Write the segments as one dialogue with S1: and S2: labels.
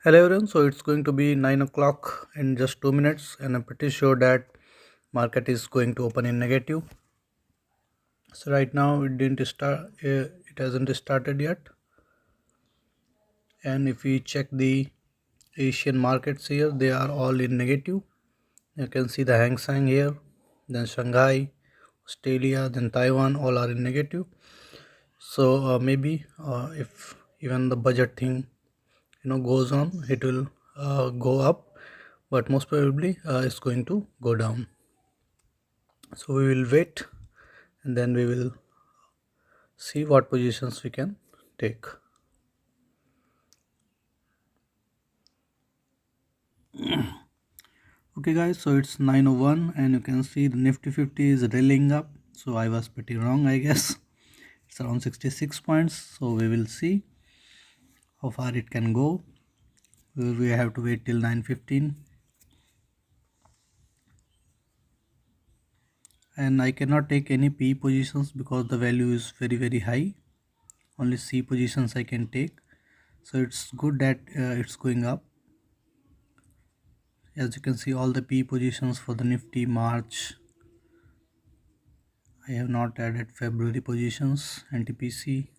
S1: Hello everyone, so it's going to be 9 o'clock in just 2 minutes and I'm pretty sure that market is going to open in negative. So right now it hasn't started yet, and if we check the Asian markets here, they are all in negative. You can see the Hang Seng here, then Shanghai, Australia, then Taiwan, all are in negative. So maybe if even the budget thing goes on, it will go up, but most probably it's going to go down. So we will wait and then we will see what positions we can take. Okay guys, so it's 9:01 and you can see the Nifty 50 is rallying up. So I was pretty wrong, I guess. It's around 66 points. So we will see how far it can go. We have to wait till 9:15. And I cannot take any P positions because the value is very high. Only C positions I can take. So it's good that it's going up. As you can see, all the P positions for the Nifty March. I have not added February positions, NTPC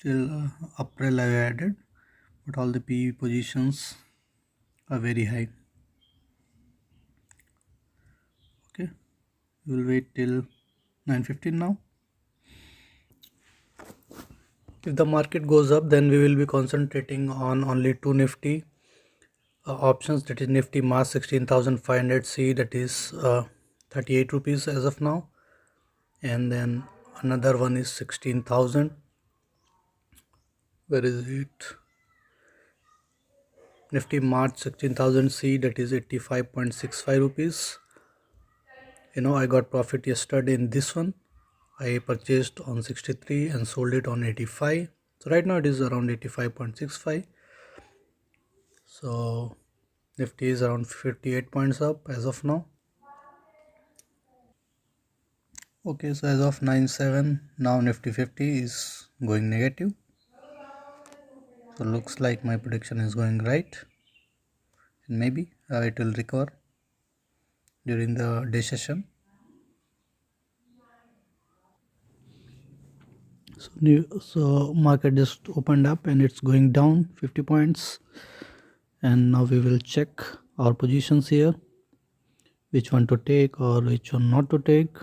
S1: till April I have added, but all the P positions are very high. Okay, we will wait till 9:15 now. If the market goes up, then we will be concentrating on only two Nifty options, that is Nifty March 16,500C, that is 38 rupees as of now, and then another one is 16,000. Where is it? Nifty March 16,000C, that is 85.65 rupees. I got profit yesterday in this one. I purchased on 63 and sold it on 85. So right now it is around 85.65. So Nifty is around 58 points up as of now. Okay, so as of 9/7 now Nifty 50 is going negative. So looks like my prediction is going right, and maybe it will recover during the day session. So market just opened up and it's going down 50 points, and now we will check our positions here, which one to take or which one not to take.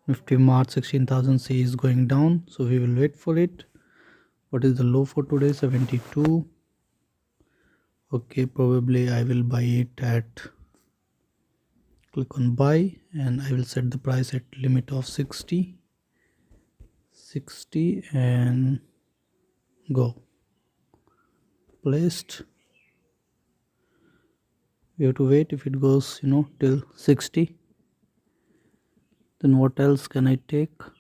S1: Nifty March 16,000C is going down, so we will wait for it. What is the low for today? 72. Okay, probably I will buy it at, click on buy, and I will set the price at limit of 60 and go. Placed. We have to wait. If it goes till 60, then what else can I take?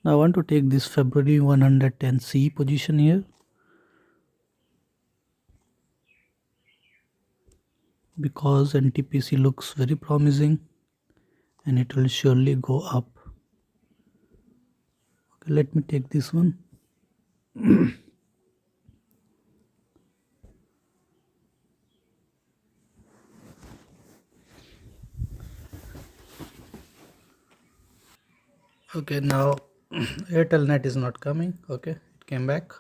S1: Now I want to take this February 110C position here, because NTPC looks very promising and it will surely go up. Okay, let me take this one. Okay, now Airtel net is not coming. Okay, it came back.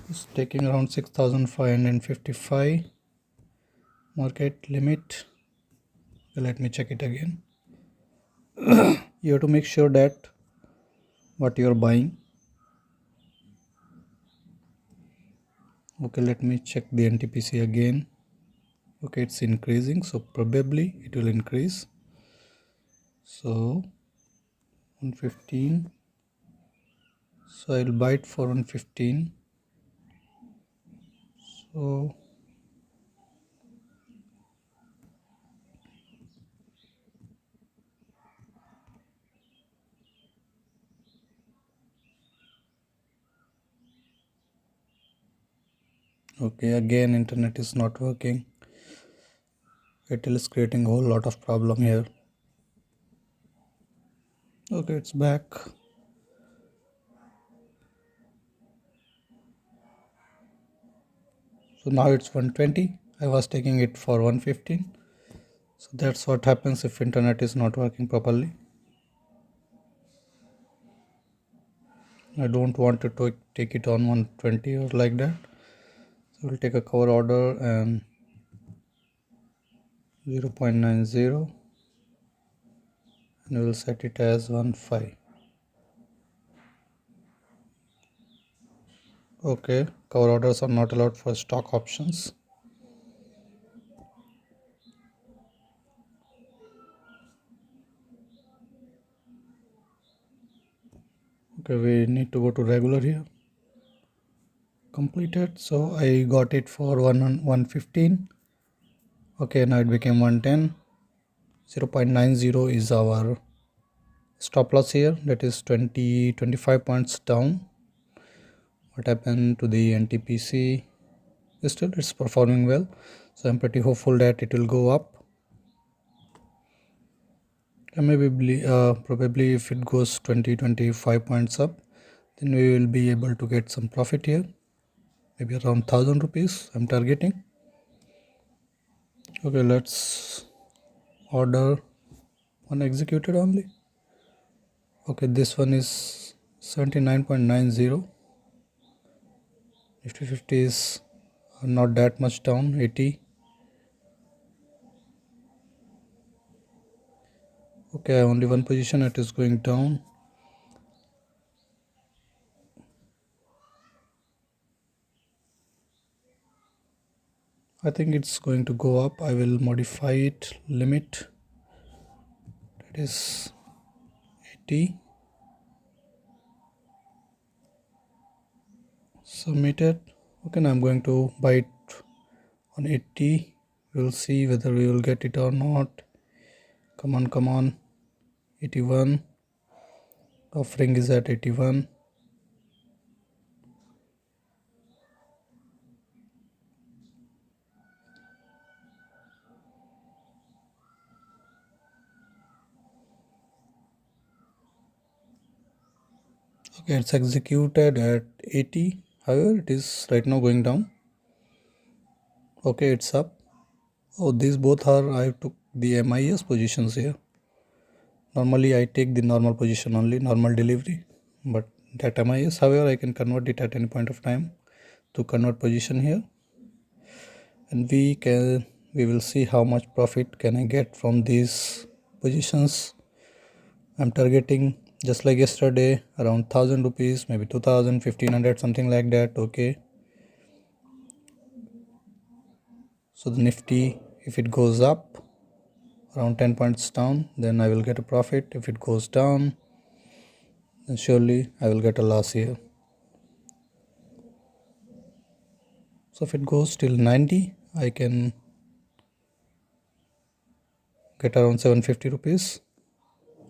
S1: It's taking around 6,555 market limit. Okay, let me check it again. You have to make sure that what you are buying. Okay, let me check the NTPC again. Okay, it's increasing, so probably it will increase. So 115, so I'll buy it for 115. So okay, again internet is not working. it is creating a whole lot of problem here. Okay, it's back. So now it's 120. I was taking it for 115. So that's what happens if internet is not working properly. I don't want to take it on 120 or like that. So we'll take a cover order and 0.90 and we'll set it as 1.5. Okay, cover orders are not allowed for stock options. Okay, we need to go to regular here. Completed. So I got it for 115. Okay, now it became 110. 0.90 is our stop loss here, that is 25 points down. What happened to the NTPC? Still it's performing well, so I'm pretty hopeful that it will go up. And maybe probably if it goes 25 points up, then we will be able to get some profit here, maybe around 1000 rupees I'm targeting. Okay, let's order one executed only. Okay, this one is 79.90. Nifty 50 is not that much down, 80. Okay, only one position, it is going down. I think it's going to go up. I will modify it, limit, that is 80. Submitted. Okay, now I'm going to buy it on 80. We'll see whether we will get it or not. Come on. 81. Offering is at 81. Okay, it's executed at 80. However, it is right now going down. Okay, it's up. Oh, these both are, I took the MIS positions here. Normally I take the normal position only, normal delivery, but that MIS, however, I can convert it at any point of time to convert position here, and we will see how much profit can I get from these positions. I'm targeting just like yesterday around 1000 rupees, maybe 2000, 1500, something like that. Okay, so the Nifty, if it goes up around 10 points down, then I will get a profit. If it goes down, then surely I will get a loss here. So if it goes till 90, I can get around 750 rupees.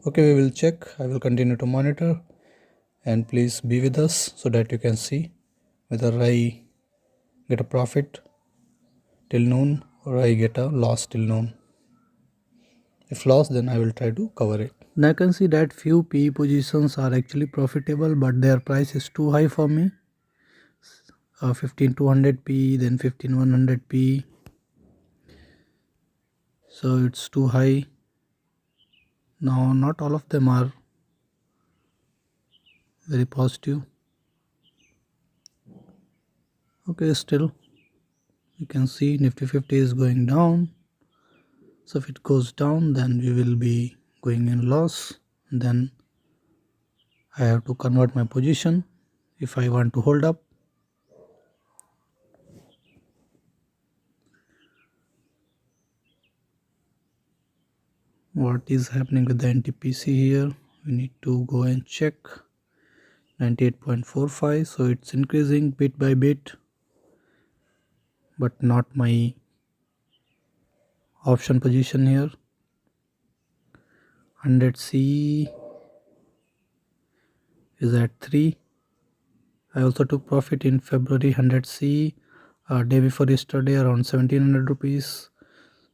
S1: Okay, we will check. I will continue to monitor, and please be with us so that you can see whether I get a profit till noon or I get a loss till noon. If loss, then I will try to cover it. Now I can see that few PE positions are actually profitable, but their price is too high for me. 15200 PE, then 15100 PE. So it's too high. Now not all of them are very positive. Okay, still you can see Nifty 50 is going down. So if it goes down, then we will be going in loss. Then I have to convert my position if I want to hold up. What is happening with the NTPC here? We need to go and check. 98.45, so it's increasing bit by bit, but not my option position here. 100C is at 3. I also took profit in February 100C day before yesterday around 1700 rupees.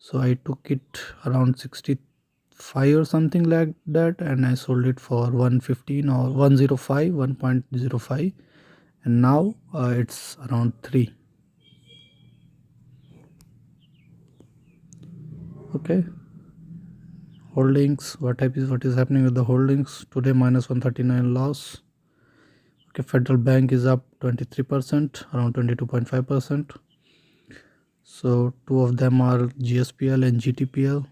S1: So I took it around 65 or something like that, and I sold it for 115 or 105, 1.05, and now it's around 3. Okay, holdings, what is happening with the holdings today? Minus 139 loss. Okay, Federal Bank is up 23%, around 22.5%. So two of them are GSPL and GTPL.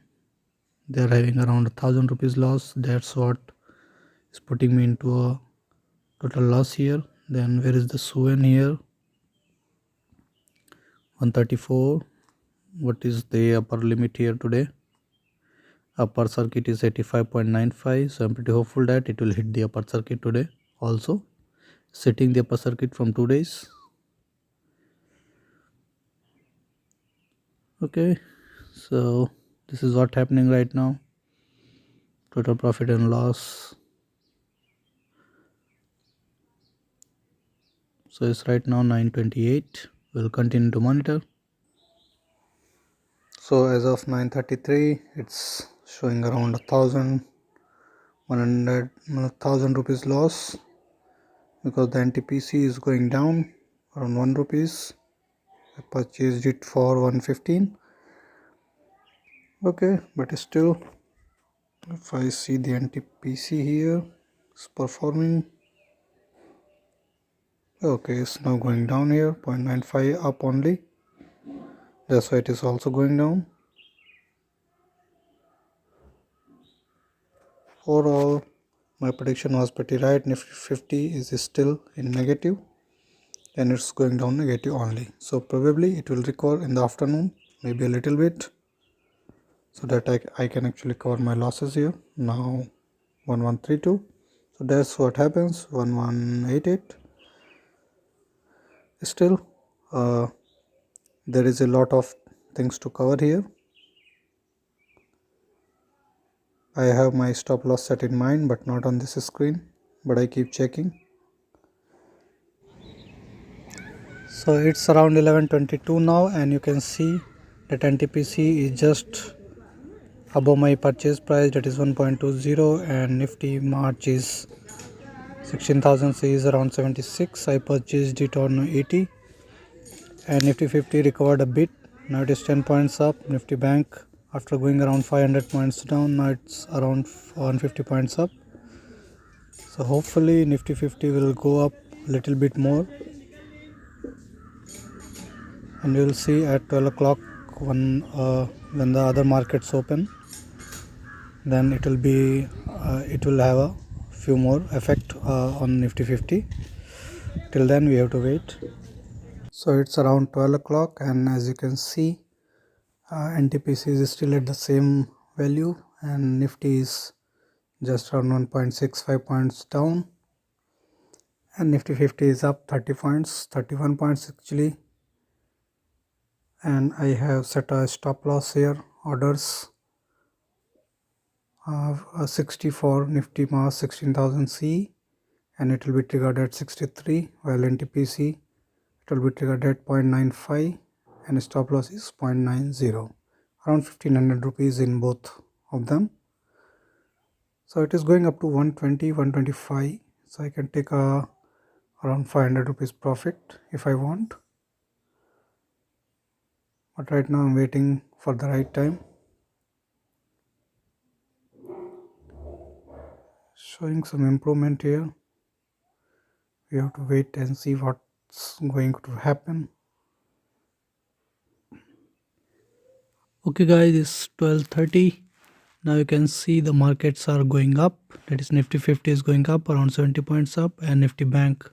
S1: They are having around 1,000 rupees loss. That's what is putting me into a total loss here. Then where is the SUN here? 134. What is the upper limit here today? Upper circuit is 85.95. So I'm pretty hopeful that it will hit the upper circuit today also. Setting the upper circuit from 2 days. Okay, so this is what happening right now. Total profit and loss. So it's right now 9:28. We'll continue to monitor. So as of 9:33, it's showing around 1,000 rupees loss because the NTPC is going down around 1 rupees. I purchased it for 115. Okay, but still, if I see the NTPC here, it's performing. Okay, it's now going down here, 0.95 up only. That's why it is also going down. Overall, my prediction was pretty right. Nifty 50 is still in negative and it's going down negative only. So probably it will recover in the afternoon, maybe a little bit, so that I can actually cover my losses here. Now 1132. So that's what happens. 1188. Still, there is a lot of things to cover here. I have my stop loss set in mind, but not on this screen, but I keep checking. So it's around 11:22 now, and you can see that NTPC is just above my purchase price, that is 1.20, and Nifty March is 16,000 C is around 76. I purchased it on 80, and Nifty 50 recovered a bit. Now it is 10 points up. Nifty Bank, after going around 500 points down, now it's around 150 points up. So hopefully Nifty 50 will go up a little bit more, and you will see at 12 o'clock when the other markets open, then it will have a few more effect on Nifty 50. Till then we have to wait. So it's around 12 o'clock, and as you can see, NTPC is still at the same value and Nifty is just around 1.65 points down, and Nifty 50 is up 30 points, 31 points actually. And I have set a stop loss here, orders 60 for Nifty Mass 16,000 C, and it will be triggered at 63, while NTPC it will be triggered at 0.95 and stop loss is 0.90, around 1500 rupees in both of them. So it is going up to 120, 125, so I can take around 500 rupees profit if I want, but right now I'm waiting for the right time. Showing some improvement here. We have to wait and see what's going to happen. Okay guys, it's 12:30. Now you can see the markets are going up. That is Nifty 50 is going up around 70 points up, and Nifty Bank,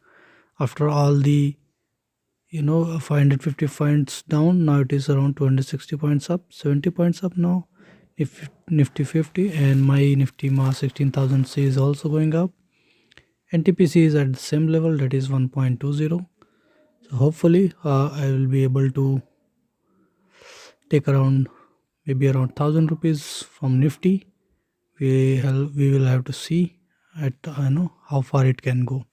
S1: after all the 550 points down, now it is around 260 points up, 70 points up now. If Nifty 50 and my Nifty Mass 16,000 C is also going up. NTPC is at the same level, that is 1.20. So hopefully I will be able to take maybe around 1,000 rupees from Nifty. We will have to see at how far it can go.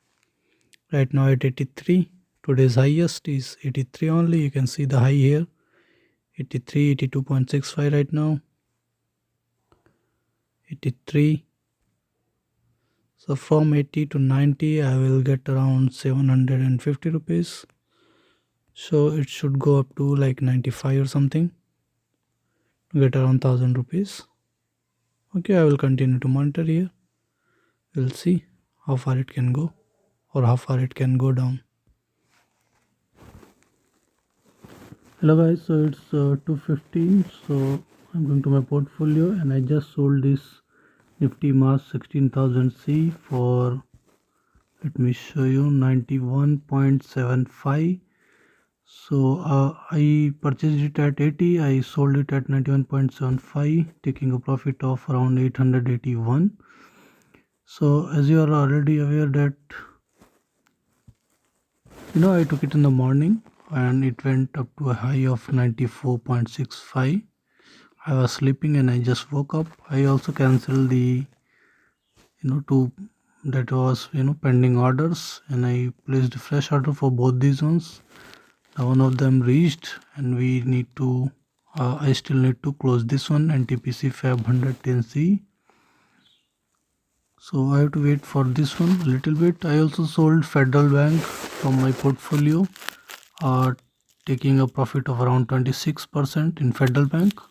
S1: Right now at 83, today's highest is 83 only. You can see the high here, 83, 82.65 right now. 83. So from 80 to 90 I will get around 750 rupees. So it should go up to like 95 or something to get around 1000 rupees. Okay, I will continue to monitor here. We'll see how far it can go or how far it can go down. Hello guys, so it's 2:15. So I'm going to my portfolio and I just sold this Nifty Mass 16,000C for, let me show you, 91.75. So I purchased it at 80, I sold it at 91.75, taking a profit of around 881. So as you are already aware that I took it in the morning and it went up to a high of 94.65. I was sleeping and I just woke up. I also cancelled the two that was pending orders, and I placed a fresh order for both these ones. Now one of them reached and we need to I still need to close this one, NTPC Fab 110C. So I have to wait for this one a little bit. I also sold Federal Bank from my portfolio, taking a profit of around 26% in Federal Bank.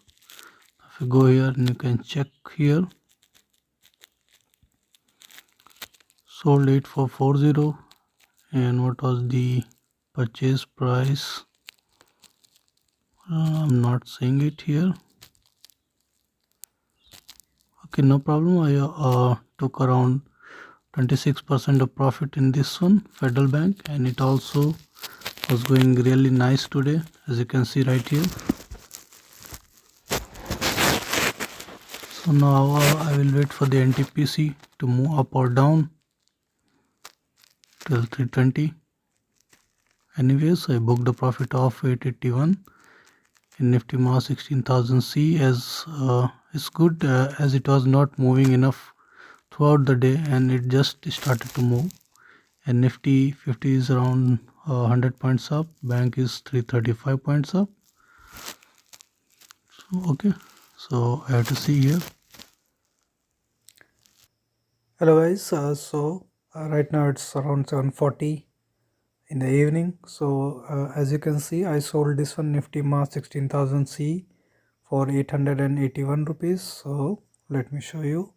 S1: If you go here and you can check here, sold 8440, and what was the purchase price? I'm not seeing it here. Okay, no problem. I took around 26% of profit in this one, Federal Bank, and it also was going really nice today, as you can see right here. So now I will wait for the NTPC to move up or down till 320. Anyways, I booked the profit of 881 in Nifty Mass 16,000C, as it's good as it was not moving enough throughout the day and it just started to move. And Nifty 50 is around 100 points up, bank is 335 points up. So okay, so I have to see here. Hello guys, right now it's around 7:40 in the evening. So as you can see, I sold this one Nifty Mass 16,000C for 881 rupees. So let me show you.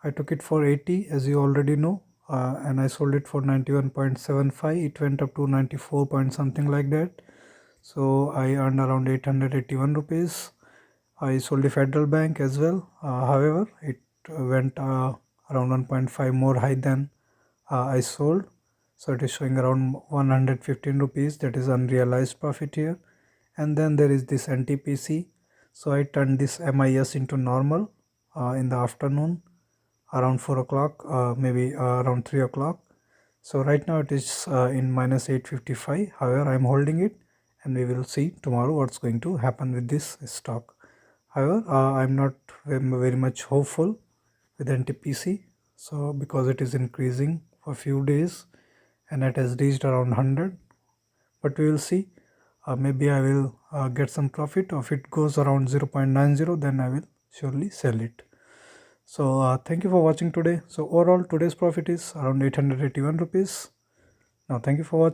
S1: I took it for 80, as you already know, and I sold it for 91.75. It went up to 94 point something like that. So I earned around 881 rupees. I sold the Federal Bank as well. However, it went around 1.5 more high than I sold. So it is showing around 115 rupees. That is unrealized profit here. And then there is this NTPC. So I turned this MIS into normal in the afternoon around 4 o'clock, maybe around 3 o'clock. So right now it is in minus 855. However, I am holding it and we will see tomorrow what's going to happen with this stock. However, I'm not very much hopeful with NTPC. So because it is increasing for a few days and it has reached around 100. But we will see. Maybe I will get some profit. If it goes around 0.90, then I will surely sell it. So thank you for watching today. So overall today's profit is around 881 rupees. Now thank you for watching.